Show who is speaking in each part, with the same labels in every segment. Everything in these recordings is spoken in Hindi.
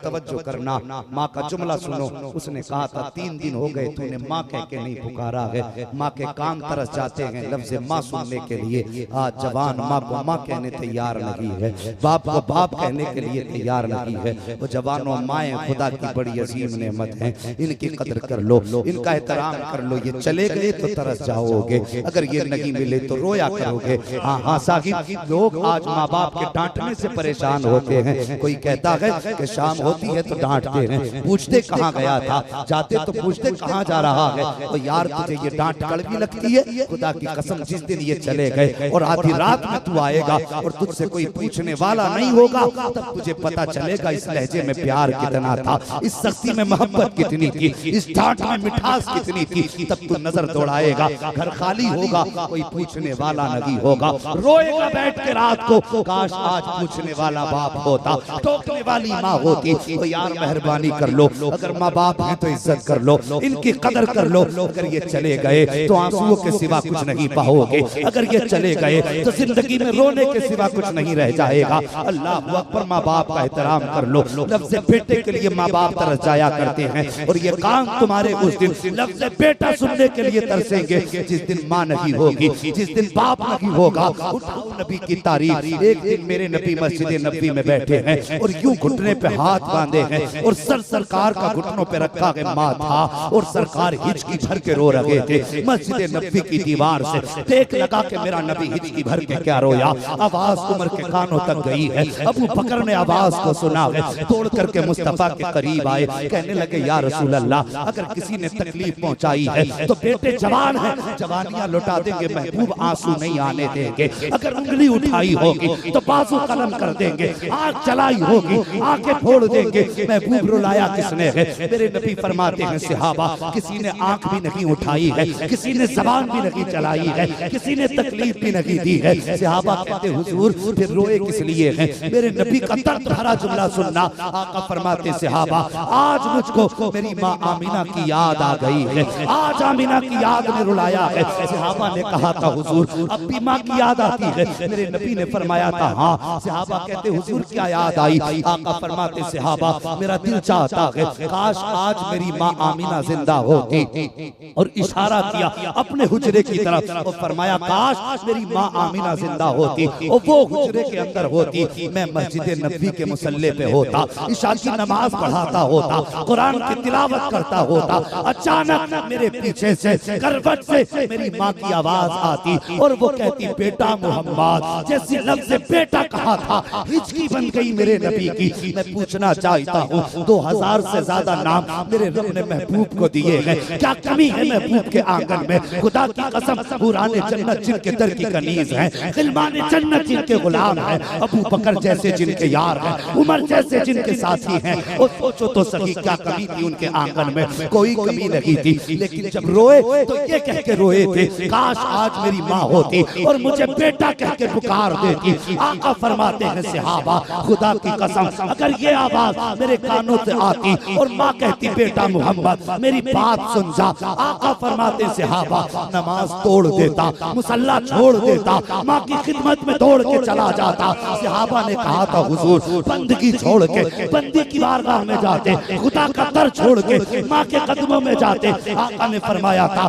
Speaker 1: तवज्जो करना, माँ का जुमला सुनो। उसने कहा था 3 दिन हो गए तूने माँ कह के नहीं पुकारा है। माँ के कान तरस जाते हैं लफ्ज़ माँ सुनने के लिए। आज जवान माँ को माँ कहने तैयार नहीं है, बाप को बाप कहने के लिए तैयार नहीं है। वो जवानों माएँ खुदा की बड़ी अजीम नेमत हैं, इनकी कदर कर लो, इनका एहतराम कर लो। ये चले गए तो तरस जाओगे, अगर ये नहीं मिले तो रोया करोगे। हाँ हाँ साहिब, लोग आज माँ बाप के डांटने से परेशान होते हैं। कोई कहता है कि शाम होती है तो डांटते हैं, पूछते कहाँ गया था, जाते तो पूछते कहाँ जा रहा है। तो यार तुझे ये डांट कड़वी लगती है, खुदा की कसम जिस दिन ये चले गए और आधी रात में तू आएगा और तुझसे कोई पूछने वाला नहीं होगा, तब तुझे पता चलेगा इस लहजे में प्यार कितना था, इस सख्ती में मोहब्बत कितनी थी, इस डांट में मिठास कितनी थी। तब तू नजर दौड़ाएगा, घर खाली होगा, कोई पूछने वाला नहीं होगा, रोएगा बैठ के रात को, काश आज पूछने वाला बाप होता, टोकने वाली माँ होती। तो यार मेहरबानी कर लो, अगर माँ बाप हैं तो इज्जत कर लो, इनकी कदर कर लो। अगर ये चले गए तो आंसुओं के सिवा कुछ नहीं पाओगे, अगर ये चले गए तो जिंदगी में रोने के सिवा कुछ नहीं रह जाएगा। अल्लाह अकबर, माँ बाप का एहतराम कर लो। लफ्ज़ बेटे के लिए माँ बाप तरस जाया करते हैं और ये कान तुम्हारे उस दिन लफ्ज़ बेटा सुनने के लिए तरसेंगे जिस दिन माँ नहीं होगी, जिस दिन बाप नहीं होगा। उठाओ नबी की तारीफ। एक दिन मेरे नबी मस्जिद नबी में बैठे हैं और यूं घुटने पे हाथ बांधे हैं और सरकार का घुटनों पे रखा गया माथा और सरकार हिचकी भर के रो रहे थे। मस्जिद नबी की दीवार से देख लगा कि मेरा नबी हिचकी भर के क्या रोया। आवाज उमर के कानों तक गई है। अबू बकर ने आवाज को सुना है, तोड़ करके मुस्तफा के करीब आए, कहने लगे या रसूल अल्लाह, अगर किसी ने तकलीफ पहुंचाई है तो बेटे जवान है, जवानियां लुटा देंगे, महबूब आंसू नहीं आने देंगे। अगर उंगली उठाई होगी तो बाजू कलम कर देंगे, आंख चलाई होगी आंखें फोड़ देंगे। महबूब रुलाया किसने है? मेरे नबी फरमाते हैं सहाबा, किसी ने आंख भी नहीं उठाई है, किसी ने जबान भी नहीं चलाई है, किसी ने तकलीफ भी नहीं दी है। सहाबा कहते हुजूर फिर रोए किस लिए हैं? मेरे नबी का दर्द भरा जुमला सुनना। आका फरमाते सहाबा, आज मुझको मेरी माँ आमीना की याद आ गई है, आज आमीना की याद ने रुलाया है। सहाबा ने कहा था हुजूर अब भी माँ की याद आती है? मेरे नबी ने फरमाया था हाँ। सहाबा कहते हुजूर क्या याद आई? आका फरमाते सहाबा, मेरा दिल चाहता है काश आज मेरी माँ आमीना जिंदा होती, और इशारा किया अपने हुजरे की तरफ और फरमाया काश मेरी माँ आमीना जिंदा होती और वो हुजरे के अंदर होती, मैं मस्जिद नबी के मुसल्ले पे होता, इशा की नमाज पढ़ाता होता, कुरान की तिलावत करता होता। अचानक मेरे पीछे से करवट से मेरी माँ की आवाज आती और वो कहती बेटा मोहम्मद। जैसे लफ्ज़ बेटा कहा था हिचकी बन गई मेरे नबी की। मैं पूछना चाहता हूँ 2000 से ज्यादा नाम मेरे रब ने महबूब को दिए हैं, क्या कमी है महबूब के आंगन में? खुदा की कसम हुराने जन्नत जिनके दर की कनीज हैं, गिलमाने जन्नत जिनके गुलाम हैं, अबू बकर जैसे जिनके यार हैं, उमर जैसे जिनके साथी हैं। और सोचो तो सही क्या कमी थी उनके आंगन में? कोई कमी नहीं थी। लेकिन जब रोए तो ये कह के रोए थे काश आज मेरी माँ होती और मुझे बेटा कह के पुकार देती। आका फरमाते हैं सहाबा, खुदा की कसम अगर ये आवाज मेरे कानों से आती और माँ कहती बेटा मोहम्मद मेरी बात सुन जा, आका फरमाते सहाबा नमाज तोड़ देता, मुसल्ला छोड़ देता, माँ की खिदमत में दौड़ के चला जाता। सहाबा ने कहा था हुजूर बंदगी छोड़ के बंदी की बारगाह में जाते, खुदा का दर छोड़ के माँ के कदमों में जाते। आका ने फरमाया था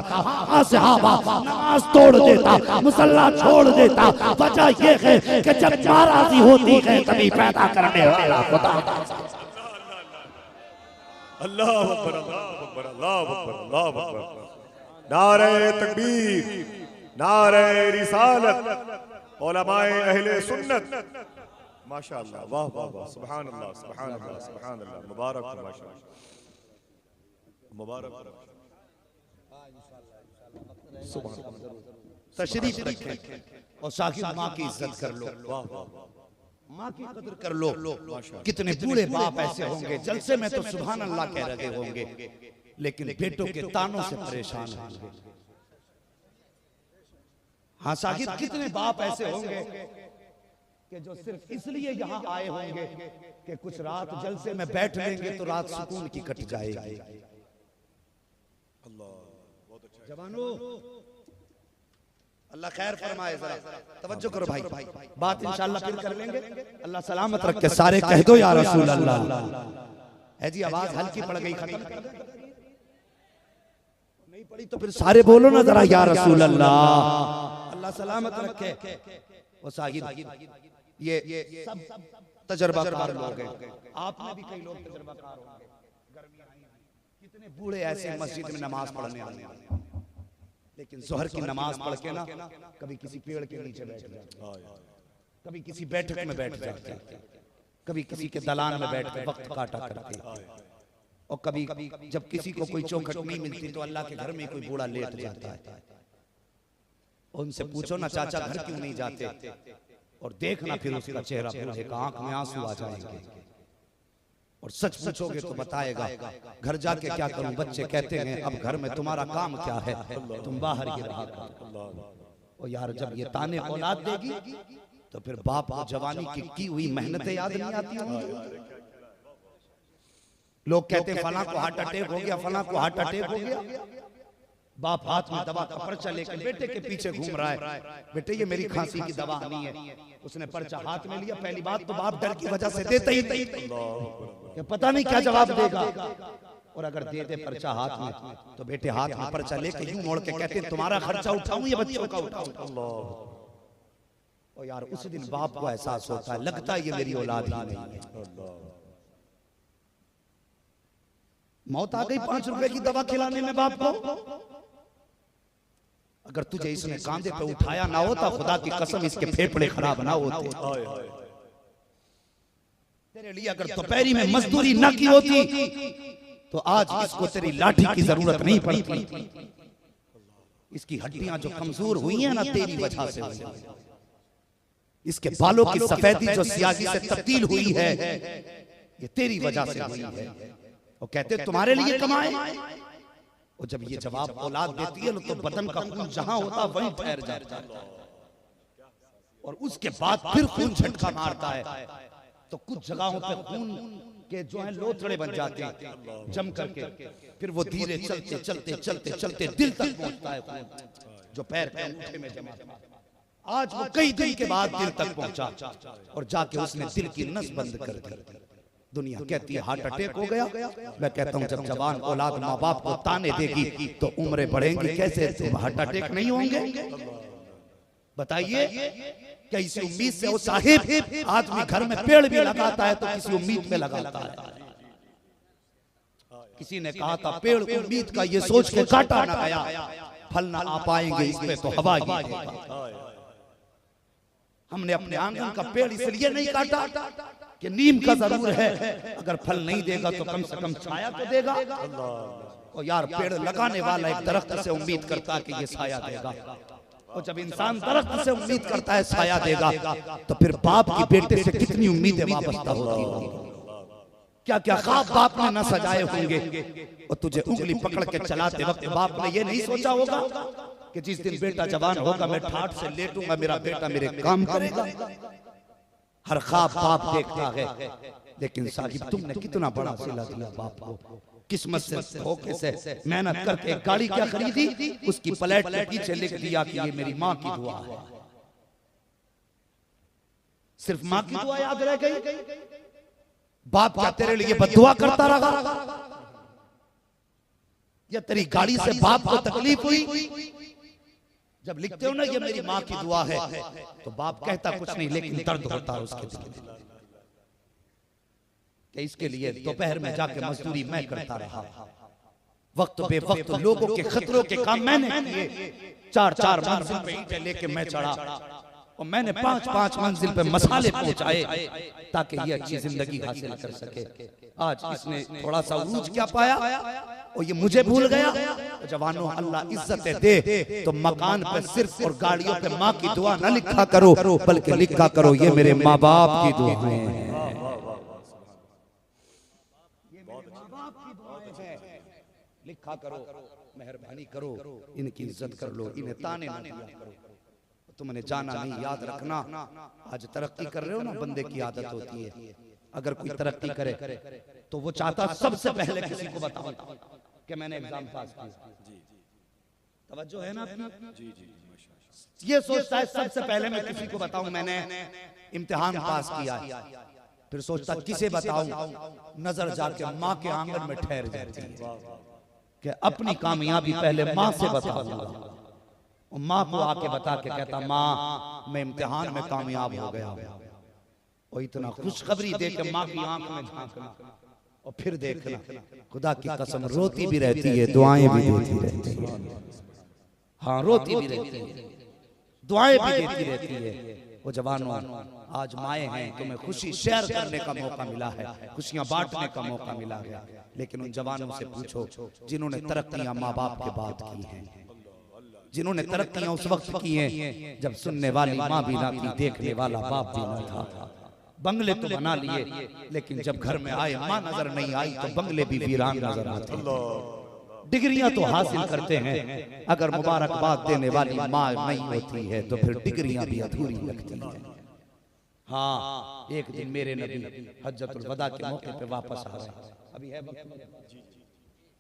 Speaker 1: हाँ सहाबा नमाज तोड़ देता, मुसल्ला छोड़ देता। वजह ये है कि जब नाराजी होती है तभी पैदा करने वाला खुदा।
Speaker 2: अल्लाह अकबर, अल्लाह अकबर, अल्लाह अकबर, अल्लाह अकबर। नारे तकबीर, नारे रिसालत, उलमाए अहले सुन्नत। माशाअल्लाह, वाह वाह वाह, सुभान अल्लाह, सुभान अल्लाह, सुभान अल्लाह। मुबारक हो, माशाअल्लाह, मुबारक हो।
Speaker 1: तशरीफ रखें और साकिब माँ की इज्जत कर लो, माँ की कदर कर लो। कितने बूढ़े बाप ऐसे होंगे जलसे में तो सुभान अल्लाह कह रहे होंगे, लेकिन बेटों के तानों से परेशान होंगे। हाँ साकिब, कितने बाप ऐसे होंगे कि जो सिर्फ इसलिए यहाँ आए होंगे कि कुछ रात जलसे में बैठ लेंगे तो रात सुकून की कट जाएगी। जवानों अल्लाह खैर फरमाए, जरा तवज्जो करो भाई, बात इंशाअल्लाह फिर कर लेंगे। अल्लाह सलामत रखे। सारे कह दो या रसूल अल्लाह। है जी, आवाज हल्की पड़ गई, खत्म कर दे। नहीं पड़ी तो फिर सारे बोलो ना जरा या रसूल अल्लाह, अल्लाह सलामत रखे। वो साहिद ये सब तजर्बाकार लोग हैं, आप में भी कई लोग तजर्बाकार होंगे। गर्मियां आई, कितने बूढ़े ऐसे मस्जिद में नमाज पढ़ने आने वाले, लेकिन जोहर की नमाज पढ़ के ना कभी किसी पेड़ के नीचे बैठ जाते, कभी किसी बैठक में बैठ जाते, कभी किसी के दलान में बैठ के वक्त काटा करते, और कभी जब किसी को कोई चौखट नहीं मिलती तो अल्लाह के घर में कोई बूढ़ा लेट जाता है। उनसे पूछो ना चाचा घर क्यों नहीं जाते, और देखना फिर उसका चेहरा, बूढ़े का आंख में आंसू आ जाएंगे, और सच पूछोगे तो बताएगा घर जाके क्या करूं, बच्चे कहते हैं अब घर में तुम्हारा काम क्या है, तुम बाहर ही रहा करो। और यार जब ये ताने औलाद देगी तो फिर बाप को जवानी की हुई मेहनतें याद नहीं आती होंगी। लोग कहते हैं फलां को हार्ट अटैक हो गया, फलां को हार्ट अटैक हो गया, बाप हाथ में दवा का पर्चा लेकर बेटे के पीछे घूम रहा है, बेटे ये मेरी खांसी की दवा नहीं है। उसने पर्चा हाथ में लिया, पहली बात तो बाप डर की वजह से देता ही नहीं, पता नहीं क्या जवाब देगा, और अगर दे दे पर्चा हाथ में तो बेटे हाथ में पर्चा लेके यूं मोड़ के कहते हैं तुम्हारा खर्चा उठाऊं या बच्चों का उठाऊं। और यार उस दिन बाप को एहसास होता है, लगता है ये मेरी औलाद ही नहीं है। मौत आ गई 5 रुपए की दवा खिलाने में बाप को। अगर तुझे इसने कांधे पे उठाया ना होता, खुदा की कसम इसके फेफड़े खराब ना होते। तेरे लिए अगर दोपहरी में मजदूरी ना की होती तो आज इसको तेरी लाठी की जरूरत नहीं पड़ती। इसकी हड्डियां जो कमजोर हुई हैं ना तेरी वजह से हुई है। इसके बालों की सफेदी जो सियाही से तब्दील हुई है ये तेरी वजह से हुई है। वो कहते तुम्हारे लिए कमाए, और जब ये जवाब औलाद देती है तो बदन का खून जहां होता वहीं ठहर जाता है, और उसके बाद फिर खून झटका मारता है तो कुछ जगहों पे खून के जो है लोथड़े बन जाते हैं जम करके, फिर वो धीरे चलते चलते चलते चलते दिल तक पहुंचता है खून जो पैर के अंगूठे में जमा था। आज वो कई दिन के बाद दिल तक पहुंचा और जाके उसने दिल की नस बंद कर दी। दुनिया कहती है हार्ट अटैक हो गया, मैं कहता हूं जब जवान औलाद माँ बाप को ताने देगी तो उम्रें बढ़ेंगी, कैसे तुम हार्ट अटैक नहीं होंगे? बताइए क्या इसी उम्मीद से वो साहिब आदमी घर में पेड़ भी लगाता है तो किसी उम्मीद में लगाता है। किसी ने कहा था पेड़ उम्मीद का ये सोच के काटा ना गया, फल ना आ पाएंगे इसमें तो हवा ही देगा। हमने अपने आंगन का पेड़ इसलिए नहीं काटा कि नीम का जरूर है, अगर फल नहीं देगा तो कम से कम छाया तो देगा। और यार पेड़ लगाने वाला एक दरख्त से उम्मीद करता है कि ये छाया देगा, और जब इंसान दरख्त से उम्मीद करता है छाया देगा तो फिर बाप की बेटे से कितनी उम्मीदें वाबस्ता होती होंगी। क्या क्या ख्वाब बाप ने न सजाए होंगे, और तुझे उंगली पकड़ के चलाते वक्त बाप ने ये नहीं सोचा होगा कि जिस दिन बेटा जवान होगा मैं ठाठ से लेटूंगा, मेरा बेटा मेरे काम करेगा। हर ख्वाब बाप देखता है, लेकिन साहिब तुमने कितना बड़ा सिला दिया बाप को। किस्मत से धोखे से मेहनत करके एक गाड़ी क्या खरीदी, उसकी प्लेट के पीछे लिख दिया कि ये मेरी माँ की दुआ है। सिर्फ माँ की दुआ याद रह गई, बाप क्या तेरे लिए बद्दुआ करता रहा? या तेरी गाड़ी से बाप को तकलीफ हुई? जब लिखते हो ना ये मेरी माँ की दुआ है तो बाप कहता कुछ नहीं, लेकिन दर्द होता है उसके दिल में कि इसके लिए दोपहर में जाके मजदूरी मैं करता रहा, वक्त बेवक्त लोगों के खतरों के काम मैंने किए, 4-4 मंजिल पे ईंटें लेके मैं चढ़ा, और मैंने 5-5 मंजिल पे मसाले पहुंचाए ताकि ये अच्छी जिंदगी हासिल कर सके। आज इसने थोड़ा सा उरूज क्या पाया और ये मुझे भूल गया। जवानों अल्लाह इज्जत दे तो मकान पे सिर्फ और गाड़ियों पे माँ की दुआ न लिखा करो, बल्कि लिखा करो ये मेरे माँ बाप की दुआएं हैं। लिखा करो, मेहरबानी करो, इनकी इज्जत कर लो, इन्हें ताने ना दिया करो। तुमने जाना नहीं, याद रखना आज तरक्की कर रहे हो ना, बंदे की आदत होती है अगर कोई तरक्की करे तो वो चाहता सबसे पहले किसी को बताओ कि मैंने एग्जाम पास किया। तवज्जो है ना अपनी? ये सोचता है सबसे पहले मैं किसी को बताऊं मैंने इम्तिहान पास किया, फिर सोचता किसे बताऊं, नजर जाके माँ के आंगन में ठहर जाती है कि अपनी कामयाबी पहले माँ से बताऊंगा। माँ को आके बता के कहता माँ मैं इम्तिहान में कामयाब हो गया। और इतना खुशखबरी दे के माँ की आंख में झांकना और फिर देखना, खुदा की कसम रोती भी रहती है, दुआएं भी देती रहती है। हाँ रोती भी रहती है, दुआएं भी देती रहती है। वो जवानों आज माए हैं, तुम्हें खुशी शेयर करने का मौका मिला है, खुशियां बांटने का मौका मिला है। लेकिन उन जवानों से पूछो जिन्होंने तरक्कियां माँ बाप के बाद की हैं, जिन्होंने तरक्कियां उस वक्त की हैं जब सुनने वाली माँ भी ना थी, देखने वाला बाप भी ना था। बंगले तो बना लिए, लेकिन जब घर में आए माँ नजर नहीं आई तो बंगले भी वीरान नजर आते। डिग्रियां तो हासिल करते हैं, अगर मुबारकबाद देने वाली माँ नहीं होती है तो फिर डिग्रियां भी अधूरी लगती हैं। हाँ एक दिन मेरे नबी हज्जतुल वदा के मौके पे वापस आ रहे हैं, अभी है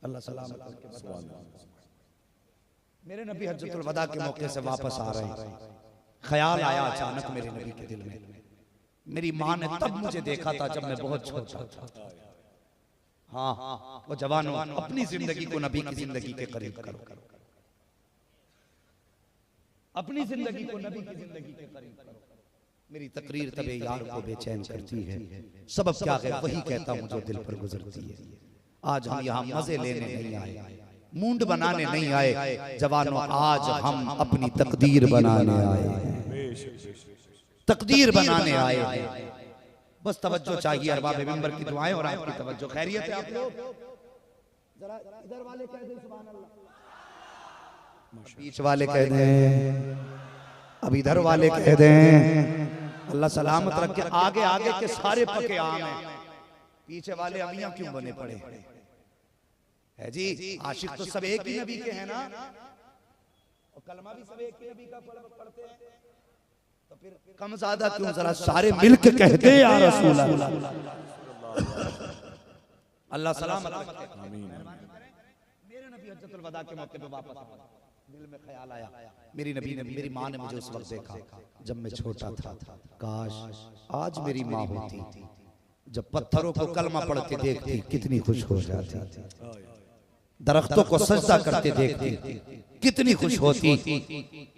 Speaker 1: अल्लाह सलामत रखे। मेरे नबी हज्जतुल वदा के मौके से वापस आ रहे हैं, ख्याल आया अचानक मेरे नबी के दिल में, मेरी माँ ने तब मुझे देखा था जब मैं बहुत छोटा था। हाँ वो जवानों अपनी जिंदगी को नबी की जिंदगी के करीब करो, अपनी जिंदगी को नबी की जिंदगी के करीब करो। मेरी तकरीर तबे यार को बेचैन करती है, सबब क्या है वही कहता हूँ जो दिल पर गुजरती है। आज हम यहाँ मजे लेने नहीं आए, मूंड बनाने नहीं आए जवानों, आज हम अपनी तकदीर बनाने आए, तकदीर बनाने आए हैं। बस तवज्जो चाहिए, अरबाब मिंबर की दुआएं और आपकी तवज्जो। खैरियत है आप लोग? जरा इधर वाले कह दें सुभान अल्लाह, बीच वाले कह दें, अब इधर वाले कह दें अल्लाह सलामत रखे। आगे आगे के सारे पके आम हैं, पीछे वाले अमियां क्यों बने पड़े है जी? आशिक तो सब एक ही नबी के हैं ना, और कलमा भी सब एक ही नबी का पढ़ते हैं, तो फिर कम ज्यादा क्यों, जरा सारे मिलके कहते हैं या रसूल अल्लाह। अल्लाह सलामत रखे। मेरे नबी हज्जतुल वदा के मौके पे वापस आए, दिल में ख्याल आया मेरी नबी ने, मेरी माँ ने मुझे उस वक्त देखा जब मैं छोटा था, काश आज मेरी माँ होती, जब पत्थरों को कलमा पढ़ते देखती कितनी खुश हो जाती, दरख्तों को सजदा करते देखती कितनी खुश होती,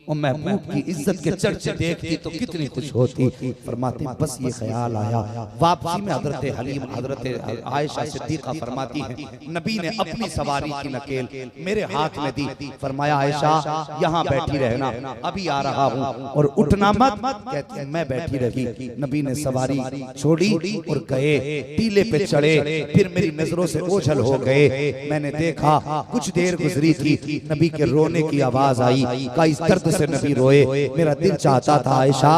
Speaker 1: और महबूब की इज्जत के चर्चे देखती तो कितनी खुश होती। फरमाते बस ये ख्याल आया, वापसी में हजरत हलीम हजरत आयशा सिद्दीका फरमाती हैं नबी ने अपनी सवारी की नकेल मेरे हाथ में दी, फरमाया आयशा यहाँ बैठी रहना, अभी आ रहा हूँ और उठना मत। कहती मैं बैठी रही, नबी ने सवारी छोड़ी और गए, टीले पे चढ़े, फिर मेरी नजरों से ओझल हो गए। मैंने देखा कुछ देर गुजरी थी, नबी के रोने की आवाज आई, का इस दर्द से नबी रोए। मेरा दिल चाहता था आयशा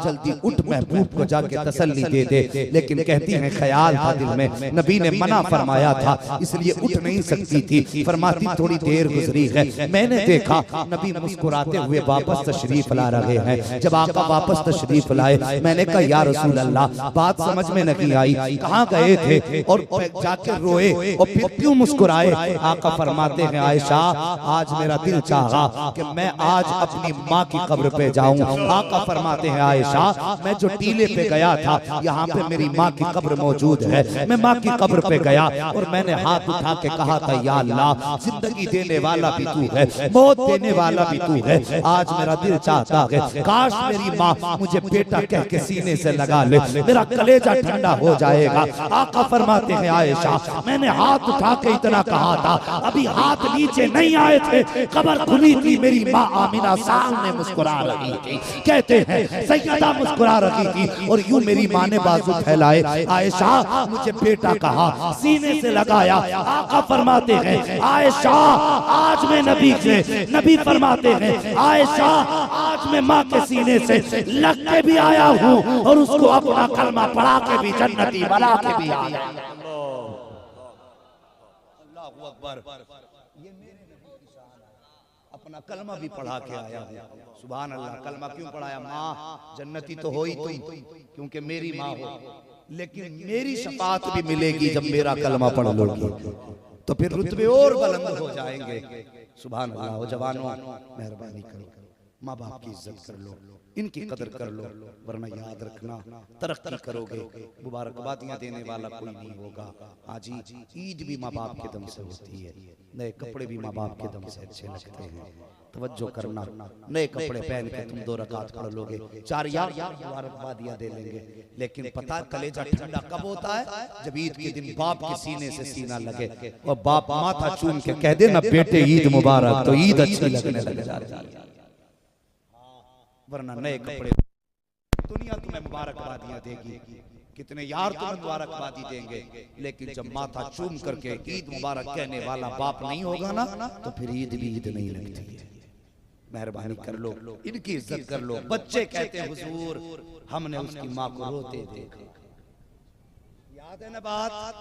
Speaker 1: जल्दी उठ, महबूब को जाके तसल्ली दे दे, लेकिन कहती हैं ख्याल था दिल में, नबी ने मना फरमाया था इसलिए उठ नहीं सकती थी। फरमाती थोड़ी देर गुजरी है, मैंने देखा नबी मुस्कुराते हुए वापस तशरीफ ला रहे हैं। जब आका वापस तशरीफ लाए, मैंने कहा या रसूल अल्लाह बात समझ में नहीं आई, कहाँ गए थे और जाके रोए और फिर क्यों मुस्कुराए? आका फरमाते हैं आयशा आज मेरा दिल चाहा कि मैं आज अपनी माँ की कब्र पे जाऊं। आका फरमाते हैं आयशा मैं जो टीले पे गया था यहाँ पे मेरी माँ की कब्र मौजूद है, मैं माँ की कब्र पे गया और मैंने हाथ उठा के कहा था या अल्लाह जिंदगी देने वाला भी तू है, मौत देने वाला भी तू है, आज मेरा दिल चाहता है काश मेरी माँ मुझे बेटा कह के सीने से लगा ले, मेरा कलेजा ठंडा हो जाएगा। आका फरमाते हैं आयशा मैंने हाथ उठा के इतना कहा था, अभी हाथ नीचे नहीं आए थे, कब्र खुली थी, मेरी माँ आमिना सामने मुस्कुरा रही थी। कहते हैं सैयदा मुस्कुरा रही थी और यूं मेरी माँ ने बाजू फैलाए, आयशा मुझे बेटा कहा, सीने से लगाया। आका फरमाते हैं आयशा आज मैं नबी से, नबी फरमाते हैं आयशा आज मैं माँ के सीने से लग के भी आया हूँ और उसको अपना कलमा पढ़ा के भी जन्नती बना के भी आया। अल्लाहू अकबर, ये मेरे नबी की शान है, अपना कलमा भी पढ़ा के आया है। सुभान अल्लाह। कलमा क्यों पढ़ाया? माँ जन्नती तो हो ही तुम, क्योंकि मेरी माँ हो, लेकिन मेरी शफाअत भी मिलेगी जब मेरा कलमा पढ़ लोगी, तो फिर रुतबे और बुलंद हो जाएंगे। सुभान अल्लाह। जवानों मेहरबानी करो, माँ बाप की इज्जत कर लो, इनकी कदर कर लो, वरना याद रखना तरक्की करोगे, मुबारकबादियां देने वाला कोई नहीं होगा। हाँ जी, ईद भी माँ बाप के दम से होती है, नए कपड़े भी माँ बाप के दम से अच्छे लगते हैं। तवज्जो करना, नए कपड़े पहन के तुम 2 रकात पढ़ लोगे, 4 यार मुबारकबादियां दे लेंगे, लेकिन पता कलेजा ठंडा कब होता है? जब ईद के दिन बाप के सीने से सीना लगे और बाप माथा चूम के कह दे ना बेटे ईद मुबारक, तो ईद अच्छी लगने लग जाती है। वरना नए कपड़े, दुनिया तुम्हें मुबारकबादियां देगी, कितने यार तुम्हें मुबारकबादी देंगे, लेकिन जब माथा चूम करके ईद मुबारक कहने वाला बाप नहीं होगा ना, तो फिर ईद भी ईद नहीं लगती है। मेहरबानी कर लो, इनकी इज्जत कर लो। बच्चे कहते हैं हुजूर हमने उसकी माँ को रोते देखा, याद है ना बात,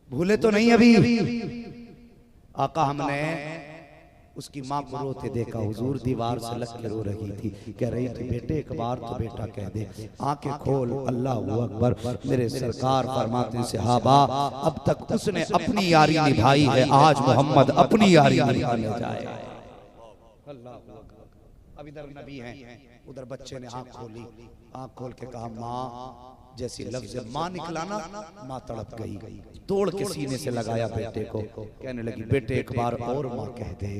Speaker 1: भूले तो नहीं अभी? आका हमने उसकी माँ को रोते देखा, हुजूर दीवार से लग के रो रही थी, कह रही थी बेटे एक बार तो बेटा कह दे, आंखें खोल, अल्लाह अकबर। मेरे सरकार फरमाते हैं सहाबा अब तक उसने अपनी यारी निभाई है, आज मोहम्मद अपनी यारी निभाने जाए। अब इधर नबी हैं, उधर बच्चे ने आंख खोली, आंख खोल के कहा माँ, जैसे लफ्ज़ माँ निकला ना, माँ तड़प गई, तोड़ के सीने से लगाया बेटे को, कहने लगी बेटे एक बार और माँ कह दे।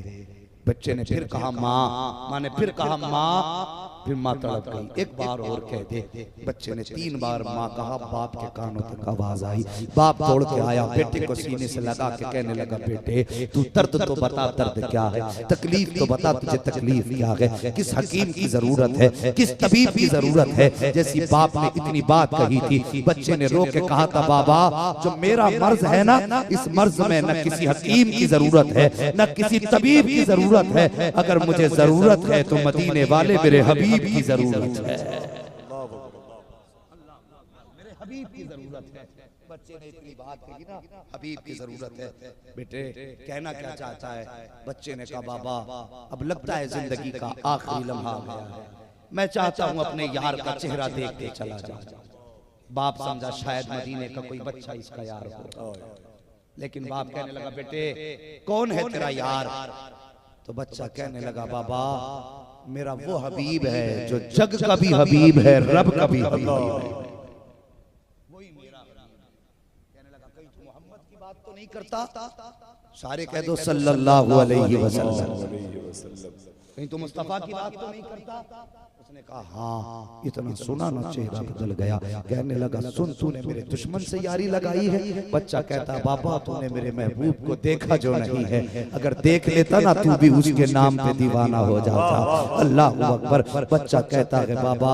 Speaker 1: बच्चे ने फिर कहा माँ, माँ ने फिर कहा माँ, फिर माँ तड़प गई, एक बार और कह दे। बच्चे ने 3 बार माँ कहा, बाप के कानों तक आवाज आई, बाप दौड़ के आया, बेटे को सीने से लगा के कहने लगा बेटे तू दर्द तो बता, दर्द क्या है, तकलीफ तो बता, तुझे तकलीफ क्या है, किस हकीम की जरूरत है, किस तबीब की जरूरत है। जैसी बाप ने इतनी बात कही थी, बच्चे ने रो के कहा था बाबा जो मेरा मर्ज है ना, इस मर्ज में न किसी हकीम की जरूरत है, न किसी तबीब की जरूरत है, अगर मुझे जरूरत है तो मदीने वाले मेरे हबीब की जरूरत है, मेरे हबीब की जरूरत है। बच्चे ने इतनी बात कही ना, हबीब की जरूरत है। बेटे कहना क्या चाहता है? बच्चे ने कहा बाबा अब लगता है जिंदगी का आखिरी लम्हा आ गया है, मैं चाहता हूं अपने यार का चेहरा देख के चला जाऊं। बाप समझा शायद मदीने का कोई बच्चा इसका यार हो, लेकिन बाप कहने लगा बेटे कौन है तेरा यार? तो बच्चा कहने लगा बाबा मेरा वो हबीब है जो जग का भी हबीब है, रब का भी हबीब है, वही मेरा हबीब। कहने लगा कहीं तू मोहम्मद की बात तो नहीं करता? सारे कह दो सल्लल्लाहु अलैहि वसल्लम। कहीं तू मुस्तफा की बात तो नहीं करता? उसने कहा हाँ। इतना सुना ना चेहरा बदल गया, कहने लगा सुन तूने मेरे दुश्मन से यारी लगाई है? बच्चा कहता बाबा तूने मेरे महबूब को देखा जो नहीं है, अगर देख लेता ना तू भी उसके नाम पे दीवाना हो जाता। अल्लाह अकबर। बच्चा कहता है बाबा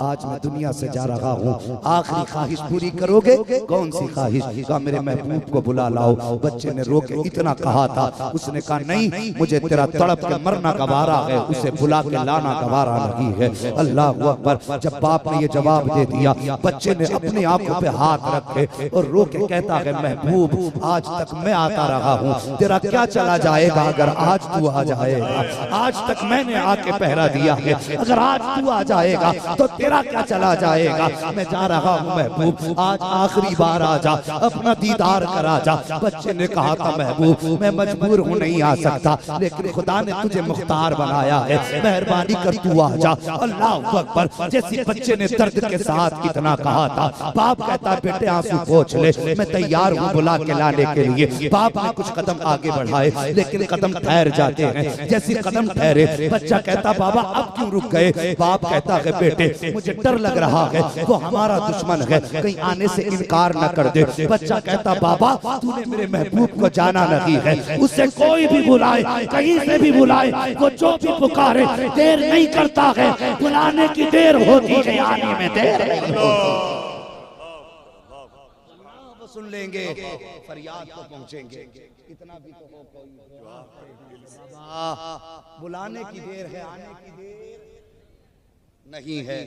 Speaker 1: आज मैं दुनिया से जा रहा हूँ, आखिरी ख्वाहिश पूरी करोगे? कौन सी ख्वाहिश? कहा मेरे महबूब को बुला लाओ। बच्चे ने रो के इतना कहा था, उसने कहा नहीं मुझे तेरा तड़प के मरना गवारा है, उसे बुला के लाना गवारा नहीं है। अल्लाह अकबर। जब बाप ने ये जवाब दे दिया, बच्चे ने अपनी आंखों पे हाथ रखे और रो के कहता है महबूब आज तक मैं आता रहा हूँ, तेरा क्या चला जाएगा अगर आज तू आ जाएगा? आज तक मैंने आके पहरा दिया है, अगर आज तू आ जाएगा तो तेरा क्या चला जाएगा? मैं जा रहा हूँ महबूब, आज आखिरी बार आ जा, अपना दीदार करा जा। बच्चे ने कहा था महबूब मैं मजबूर हूँ नहीं आ सकता, लेकिन खुदा ने तुझे मुख्तार बनाया है, मेहरबानी कर तू आ जा। अल्लाह अकबर। जैसे बच्चे ने दर्द के साथ इतना कहा था, बाप कहता बेटे आंसू पोंछ ले, मैं तैयार हूँ बुला के लाने के लिए। बाप ने कुछ कदम आगे बढ़ाए लेकिन कदम ठहर जाते हैं। जैसे कदम ठहरे बच्चा कहता बाबा अब क्यों रुक गए? बाप कहता है बेटे मुझे डर लग रहा है, वो हमारा दुश्मन है, कहीं आने से इनकार न कर दे। बच्चा कहता बाबा तूने मेरे महबूब को जाना नहीं है, उससे कोई भी बुलाए, कहीं से भी बुलाए, वो जो भी पुकारे देर नहीं करता है, बुलाने की देर होती है, आने में देर नहीं होती। वो सुन लेंगे, फरियाद को पहुंचेंगे, इतना भी तो हो कोई बुलाने की देर है, आने की देर नहीं है।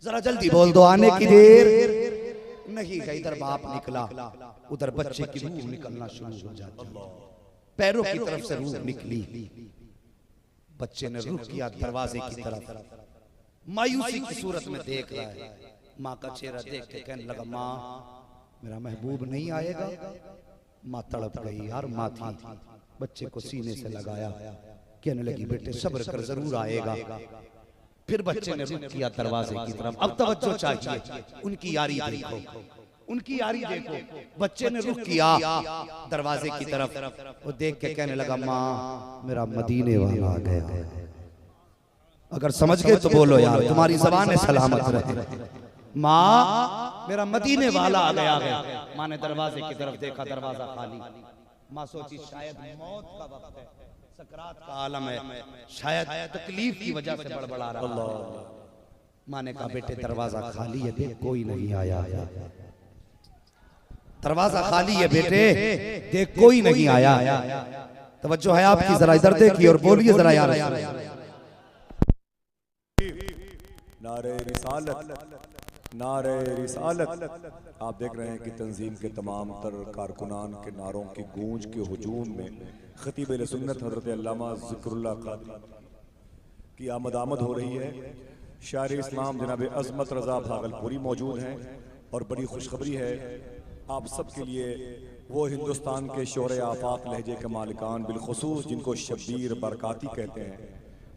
Speaker 1: जरा जल्दी बोल दो आने की देर नहीं है। इधर बाप निकला, उधर बच्चे की रूह निकलना शुरू हो जाती, पैरों की तरफ से रूह निकली। बच्चे ने रुख किया दरवाजे की तरफ, मायूसी की सूरत में देख रहा है। माँ का चेहरा देख के कहने लगा माँ मेरा महबूब नहीं आएगा? माँ तड़प गई यार, माँ थी। बच्चे को सीने से लगाया, कहने लगी बेटे सब्र कर, जरूर आएगा। फिर बच्चे ने रुख किया दरवाजे की तरफ। अब तवज्जो चाहिए, उनकी यारी देखो, उनकी यारी देखो। बच्चे ने रुख किया दरवाजे की तरफ, वो देख के कहने लगा माँ मेरा मदीने वाला आ गया। अगर समझ गए तो बोलो यार, तुम्हारी ज़बान सलामत रहे। माँ मेरा मदीने वाला आ गया। माँ ने दरवाजे की तरफ देखा, दरवाजा खाली। माँ सोची शायद मौत का वक्त है, सकरात का आलम है, शायद तकलीफ की वजह से बड़बड़ा रहा। माँ ने कहा बेटे दरवाजा खाली है, देख कोई नहीं आया है। दरवाजा खाली है बेटे, देख कोई नहीं आया। तवज्जो है आपकी, जरा इधर देखिए और बोलिए जरा यार।
Speaker 2: नारे रिसालत, नारे रिसालत। आप देख रहे हैं कि तंजीम के तमाम तर कारकुनान के नारों की गूंज के हुजूम में खतीब सुन्नत हज़रत अल्लामा ज़िक्रुल्लाह क़ादरी की आमद हो रही है। शायर इस्लाम जनाब अज़मत रज़ा भागलपुरी मौजूद हैं और बड़ी खुशखबरी है आप सब के लिए, वो हिंदुस्तान के शोर आफाक लहजे के मालिकान बिलखुसूस जिनको शब्बीर बरकाती कहते हैं,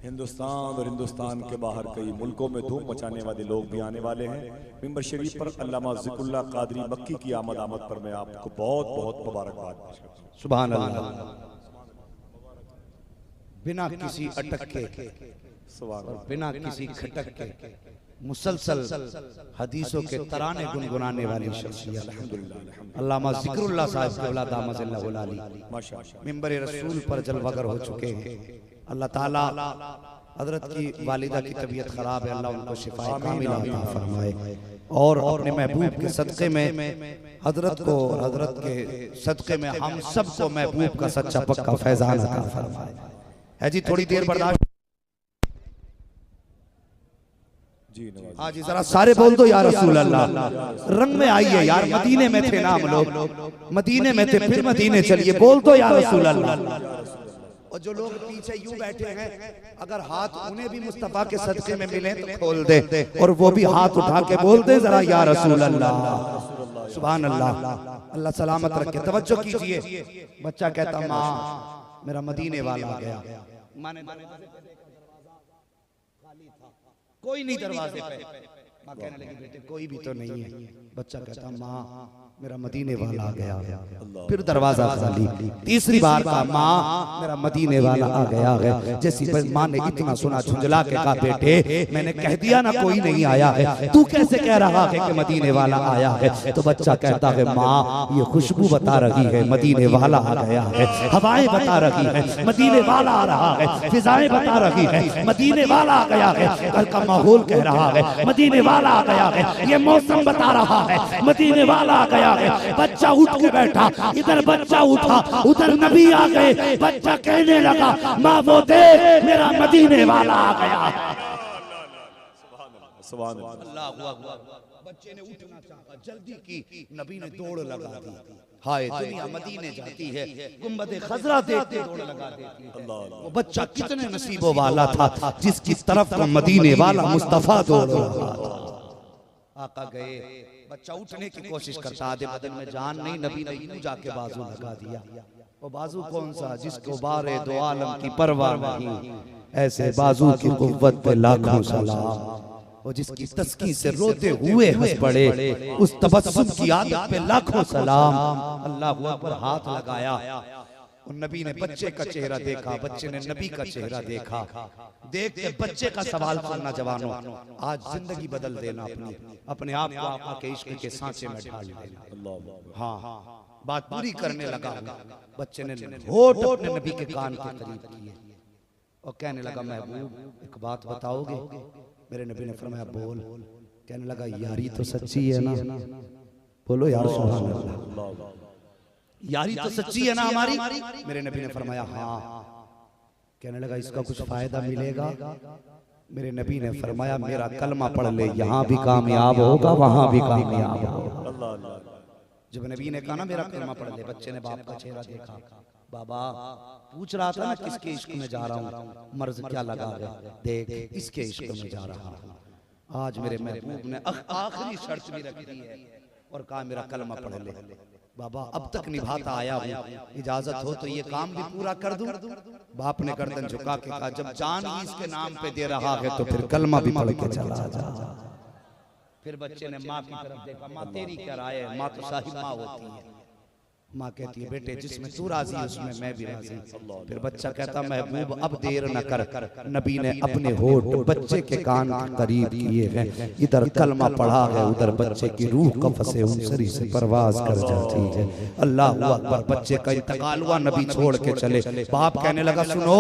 Speaker 2: हिंदुस्तान और हिंदुस्तान के बाहर कई मुल्कों में धूम मचाने वाले लोग भी आने वाले हैं। मिंबर शरीफ पर अल्लामा ज़िक्रुल्लाह क़ादरी मक्की की आमद पर मैं आपको बहुत बहुत मुबारकबाद।
Speaker 1: सुभान अल्लाह। बिना किसी अटक के, बिना किसी खटक के, मुसलसल हदीसों के तराने गुनगुनाने वाली शख्सियत अल्लामा ज़िक्रुल्लाह साहब के औलाद दामद मिंबर रसूल पर जलवागर हो चुके हैं। अल्लाह ताला हजरत की वालिदा की तबीयत खराब है, अल्लाह उनको शिफा कामिला अता फरमाए और अपने महबूब के सदक़े में हजरत को, हजरत के सदक़े में हम सबको महबूब का सच्चा पक्का फैज़ान अता फरमाए। है जी, थोड़ी देर बर्दाश्त। आज जरा सारे बोल दो या रसूल अल्लाह। रंग में आइए यार, मदीने में थे ना हम लोग, मदीने में थे फिर मदीने चलिए, बोल दो या रसूल अल्लाह। और जो लोग पीछे यूं बैठे हैं, अगर हाथ उन्हें भी मुस्तफा के सदक़े में मिले तो खोल दे और वो भी हाथ उठा के बोल दे जरा या रसूल अल्लाह। सुभान अल्लाह। अल्लाह सलामत रखे। तवज्जो कीजिए। बच्चा कहता माँ मेरा मदीने वाला आ गया। माँ ने कोई नहीं दरवाजे पे। माँ कहने लगी बेटे कोई भी तो नहीं है। बच्चा कहता माँ मेरा मदीने वाला आ गया। फिर दरवाजा खाली। तीसरी बार कहा माँ मेरा मदीने वाला आ गया। जैसी माँ ने इतना सुना झुंझला के कहा बेटे मैंने कह दिया ना कोई नहीं आया है, तू कैसे कह रहा है कि मदीने वाला आया है। तो बच्चा कहता है माँ ये खुशबू बता रही है मदीने वाला आ गया है, हवाएं बता रही है मदीने वाला आ रहा है, फिजाएं बता रही है मदीने वाला आ गया है, घर का माहौल कह रहा है मदीने वाला आ गया है, ये मौसम बता रहा है मदीने वाला आ गया है। बच्चा उठ के बैठा, इधर बच्चा उठा उधर नबी आ गए। बच्चा कहने लगा माँ वो देख मेरा मदीने वाला आ गया। बच्चे ने उठना चाहा, जल्दी की, नबी ने दौड़ लगा दी। हाय दुनिया मदीने जाती है, गुंबद खजरा देखते दौड़ लगा देती है। वो बच्चा कितने नसीबों वाला था जिसकी तरफ का मदीने वाला मुस्तफा दौड़ लगा। आका गए, बच्चा उठने की कोशिश करता, आधे बदन में जान नहीं, नबी ने यूं जाके बाजू लगा दिया। वो बाजू कौन सा जिसको बारे दो आलम की परवाह नहीं, ऐसे बाजू की कुव्वत पे लाखों सलाम। वो जिसकी तस्की से रोते हुए हंस पड़े, उस तबस्सुम की आदत पे लाखों सलाम। अल्लाह अकबर। हाथ लगाया और नबी ने बच्चे का चेहरा देखा, बच्चे ने नबी का चेहरा देखा। देख के बच्चे का सवाल करना जवानों, आज जिंदगी बदल देना, अपने आप को आका के इश्क के सांचे में ढाल देना। हाँ बात पूरी करने लगा। बच्चे ने होठ अपने नबी के कान के करीब किए और कहने लगा महबूब एक बात बताओगे। मेरे नबी ने फरमाया बोल। कहने लगा यारी तो सच्ची है ना, बोलो यार सुभान अल्लाह, यारी तो सच्ची है ना हमारी। मेरे नबी ने फरमाया हाँ। कहने लगा इसका कुछ फायदा मिलेगा। मेरे नबी ने फरमाया मेरा कलमा पढ़ ले, यहाँ भी कामयाब होगा वहां भी कामयाब होगा। जब नबी ने कहा ना मेरा कलमा पढ़ ले, बच्चे ने बाप का चेहरा देखा। बाबा पूछ रहा था ना किसके इश्क में जा रहा हूँ, मर्ज क्या लगा है, देख इसके इश्क में जा रहा हूँ। आज मेरे महबूब ने आखिरी शर्त भी रख दी है और कहा मेरा कलमा पढ़ ले। बाबा अब तक निभाता आया हूँ, इजाजत हो तो ये काम भी पूरा कर दूं। बाप ने गर्दन झुका के कहा जब जान ही इसके नाम पे दे रहा है तो फिर कलमा भी पढ़ के चला जा। फिर बच्चे ने माँ की तरफ देखा, माँ तेरी क्या राय है? माँ तो साहिब माँ होती है। माँ कहती है बेटे जिसमें तू राजी उसमें मैं भी राजी। फिर बच्चा कहता महबूब अब देर न कर। नबी ने अपने होठ बच्चे के कान के करीब किए हैं, इधर कलमा पढ़ा है उधर बच्चे की रूह कफ़ से उनसरी से परवाज कर जाती है। अल्लाह अकबर। बच्चे का इंतकाल हुआ, नबी छोड़ के चले। बाप कहने लगा सुनो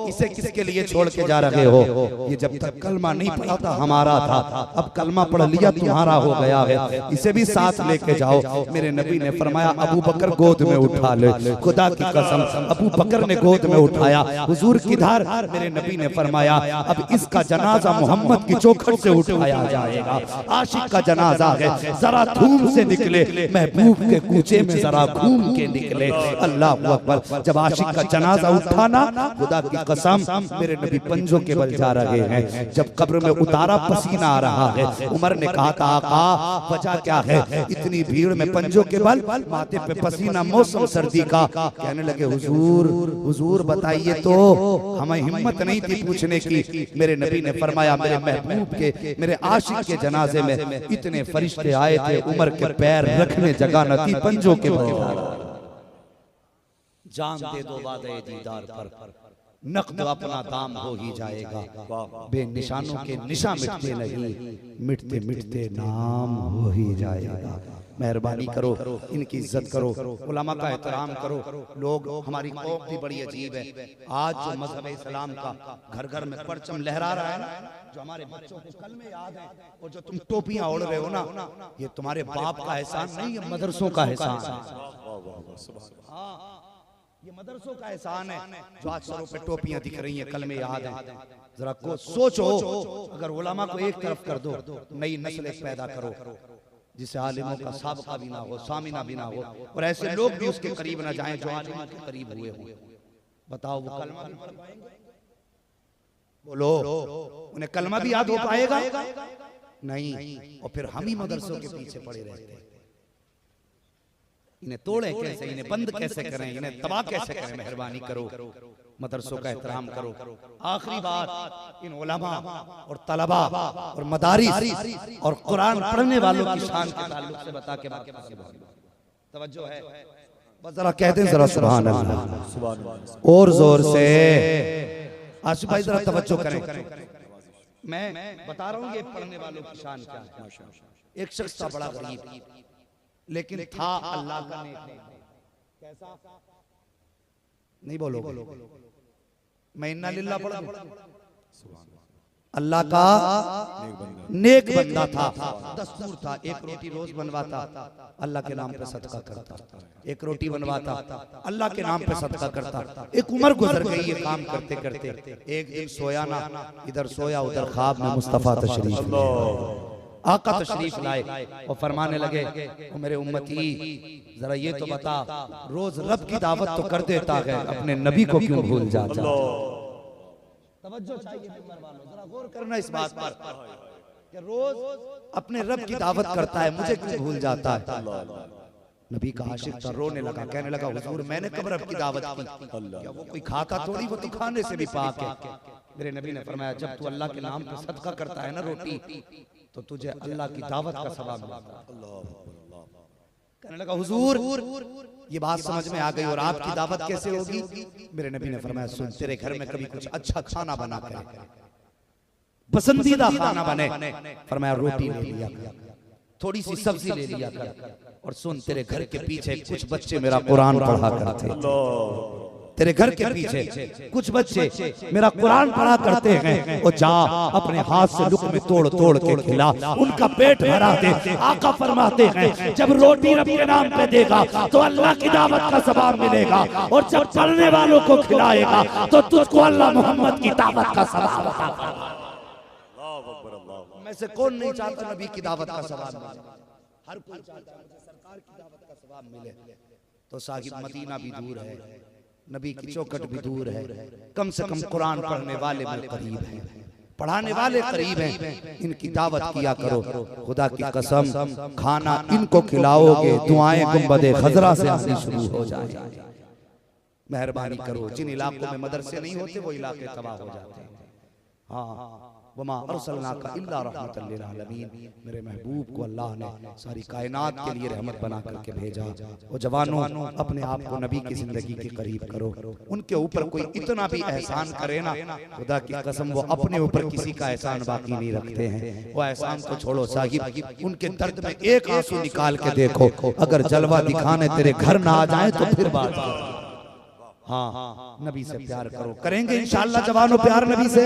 Speaker 1: इसे किसके लिए छोड़ के जा रहे हो? ये जब तक कलमा नहीं पढ़ा था हमारा था, अब कलमा पढ़ लिया तुम्हारा हो गया है, इसे भी साथ लेके जाओ। मेरे नबी ने फरमाया अबू बकर गोद में उठा ले। खुदा की कसम अबू बकर ने गोद में उठाया। हुजूर किधर? मेरे नबी ने फरमाया अब इसका जनाजा मोहम्मद की चौखट से उठाया जाएगा। आशिक का जनाजा है, जरा धूम से निकले, महबूब के कूचे में जरा घूम के निकले। अल्लाह अकबर। जब आशिक का जनाजा उठाना, खुदा की कसम मेरे नबी पंजों के बल जा रहे हैं। जब कब्र में उतारा पसीना आ रहा है, उमर ने कहा था आका वजह क्या है? इतनी भीड़ में पंजों के बल, माथे पे पसीना, मौसम सर्दी का। कहने लगे हुजूर हुजूर बताइए तो। हमें हिम्मत नहीं थी पूछने की। मेरे नबी ने फरमाया मेरे महबूब के, मेरे आशिक के जनाजे में इतने फरिश्ते आए थे, उमर के पैर रखने जगह न थी, पंजों के बल जान दे दो वादे दीदार पर, नक़द अपना दाम हो ही जाएगा। बेनिशानों के निशा मिटते नहीं, मिटते मिटते नाम हो ही जाएगा। मेहरबानी करो, इनकी इज्जत करो, उलमा का एहतराम करो। लोग हमारी कौम भी बड़ी अजीब है। आज जो मजहब इस्लाम का घर घर में परचम लहरा रहा है ना, जो हमारे बच्चों को कल में याद है, और जो तुम टोपियां ओढ़ रहे हो ना, ये तुम्हारे बाप का एहसान नहीं, ये मदरसों का एहसान है। ये मदरसों का एहसान है जो आज सरों पे टोपियां दिख रही हैं, कल में याद है। जरा को सोचो, अगर उलमा को एक तरफ कर दो, नई नस्लें पैदा करो जिसे आलिमों का साबका भी ना हो, सामिना भी ना हो, और ऐसे लोग भी उसके करीब ना जाएं जो आलिमों के करीब हुए हों। बताओ वो कलमा भी पढ़ पाएंगे? बोलो, उन्हें कलमा भी याद हो पाएगा? नहीं। और फिर हम ही मदरसों के पीछे पड़े रहते हैं। इन्हें तोड़े कैसे, इन्हें बंद कैसे करें, इन्हें तबाह कैसे करें? मेहरबानी करो, मदरसों का एहतराम करो। आखिरी बात, इन उलमा और तलबा और मदारिस और कुरान पढ़ने वालों की शान के ताल्लुक से बता के तवज्जो है, बस जरा कहते हैं जरा सुभान अल्लाह और जोर से। आसिफ भाई जरा तवज्जो करें, मैं बता रहा हूँ ये पढ़ने वालों की शान क्या है। एक शख्स था बड़ा गरीब, लेकिन था अल्लाह का नेक। कैसा? नहीं बोलो, मैं इन्ना लिल्लाह पढ़ दूं। अल्लाह का नेक बंदा था। दस्तूर था, एक रोटी रोज बनवाता, अल्लाह के नाम पे सदका करता। एक रोटी बनवाता, अल्लाह के नाम पे सदका करता। एक उम्र गुजर गई ये काम करते करते। एक दिन सोया ना, इधर सोया उधर ख्वाब में मुस्तफा तशरीफ आका तशरीफ लाए और फरमाने लगे ओ मेरे उम्मती जरा ये तो बता, रोज रब की दावत तो कर देता है, अपने नबी को क्यों भूल जाता? तवज्जो चाहिए मिंबर वालों, जरा गौर करना इस बात पर कि रोज अपने रब की दावत करता है, मुझे क्यों भूल जाता है? नबी का आशिक था, रोने लगा, कहने लगा हुजूर मैंने कब रब की दावत की? क्या वो कोई खाता थोड़ी, वो तो खाने से भी पाक है। मेरे नबी ने फरमाया जब तू अल्लाह के नाम पे सदका करता है ना रोटी, तो तुझे अल्लाह की दावत का सवाब मिलता है। कहने लगा हुजूर ये बात समझ में आ गई, और आपकी दावत कैसे होगी? मेरे नबी ने फरमाया सुन, तेरे घर में कभी कुछ अच्छा खाना बना कर, पसंदीदा खाना बने, फरमाया रोटी ले लिया कर, थोड़ी सी सब्जी ले लिया कर, और सुन तेरे घर के पीछे कुछ बच्चे मेरा कुरान पढ़ा करते थे। तेरे घर के पीछे कुछ बच्चे मेरा कुरान पढ़ा करते हैं, और जा अपने हाथ से लुक़मे तोड़ तोड़ के खिला, उनका पेट भरा दे। आका फरमाते हैं जब रोटी रब के नाम पे देगा तो अल्लाह की दावत का सवाब मिलेगा, और जब पढ़ने वालों को खिलाएगा तो तुझको अल्लाह मोहम्मद की दावत का सवाब अता करेगा। मैं से कौन नहीं चाहता नबी की दावत का सवाब मिले? हर कोई चाहता है सरकार की दावत का सवाब मिले। तो साहिब मदीना भी दूर है, नबी की चौखट भी दूर है, कम से कम कुरान पढ़ने वाले में करीब है। पढ़ाने वाले करीब हैं, इनकी दावत किया करो। खुदा की कसम खाना इनको खिलाओगे, दुआएं गुंबदे खजरा से आनी शुरू हो जाए। मेहरबानी करो, जिन इलाकों में मदरसे नहीं होते वो इलाके तबाह हो जाते हैं। हाँ, वमा अरसलनाका इल्ला रहमतल लिल आलमीन, मेरे महबूब को अल्लाह ने सारी कायनात के लिए रहमत बना करके भेजा। वो जवानों, अपने आप को नबी की जिंदगी के करीब करो। उनके ऊपर कोई इतना भी एहसान करे ना, खुदा की कसम वो अपने ऊपर किसी का एहसान बाकी नहीं रखते हैं। वो एहसान तो छोड़ो साहिब, उनके दर्द में एक आंसू निकाल के देखो, अगर जलवा दिखाने तेरे घर ना आ जाए तो फिर बात। हाँ, नबी से प्यार करो, करेंगे इंशाअल्लाह जवानों प्यार नबी से,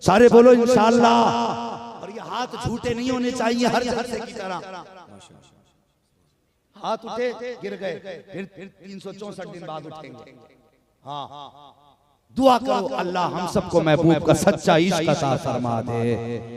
Speaker 1: सारे बोलो इंशाअल्लाह। और ये हाथ झूठे नहीं होने चाहिए, हर जलसे की तरह हाथ उठे गिर गए, फिर 364 दिन बाद उठेंगे। हाँ, दुआ करो अल्लाह हम सबको महबूब का सच्चा इश्क अता फरमा दे।